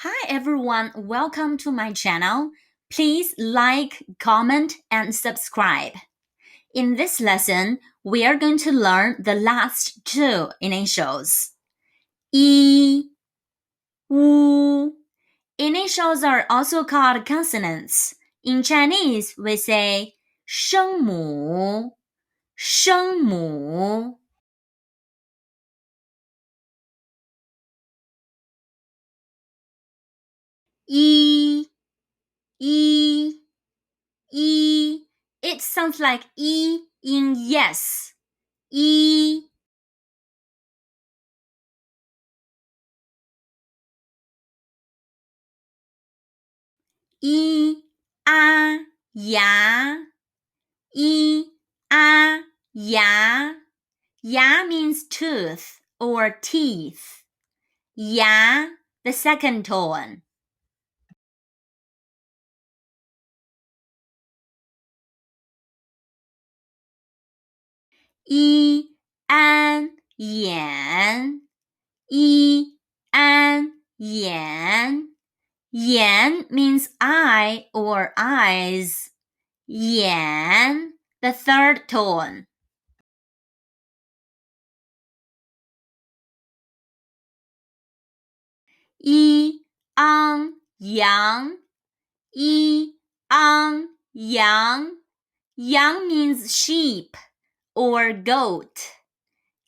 Hi everyone, welcome to my channel. Please like, comment, and subscribe. In this lesson, we are going to learn the last two initials. I, U. Initials are also called consonants. In Chinese, we say 声母,声母. I, I, I. It sounds like E in yes. I, a, ya, a, ya. Ya means tooth or teeth. Ya, the second tone. An, yan, an, yan. Yan means eye or eyes. Yan, the third tone. Yang, yang. Yang means sheep or goat.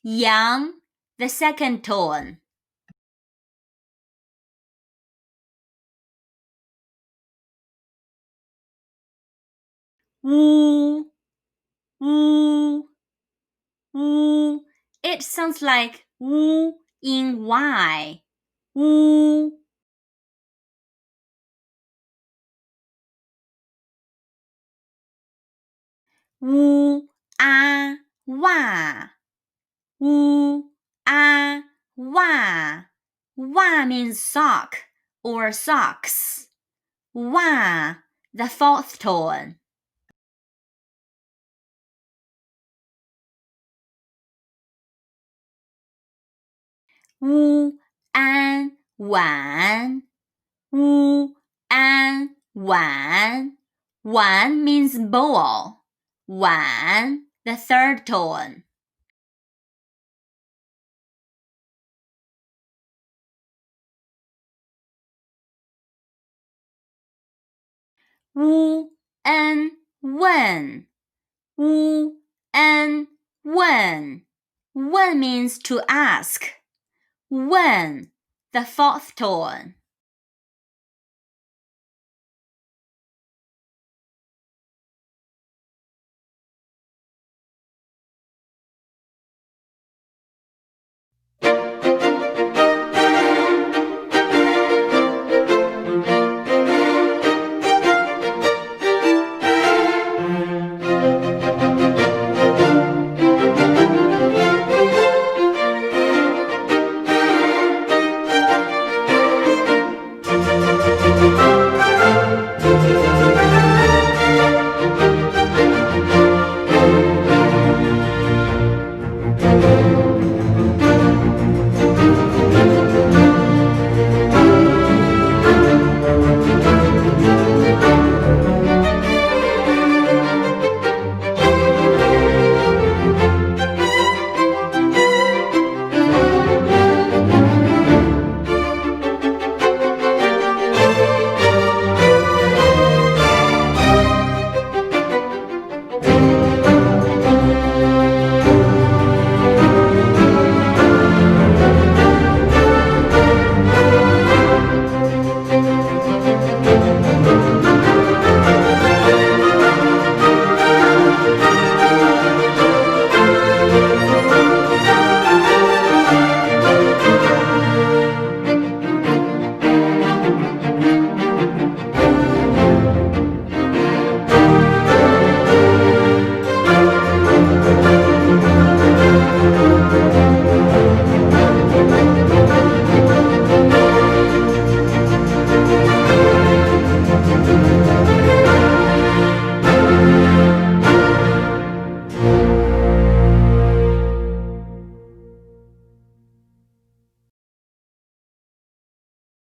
Yang, the second tone. Wu, wu, wu. It sounds like wu in Y. Wu. Wu, wa. Wu, wa. Wa means sock or socks. Wa, the fourth tone. Wu, wan. Wu, wan. Wan means bowl. Wan, the third tone. Wu, wen. Wu, wen. Wen means to ask. Wen, the fourth tone.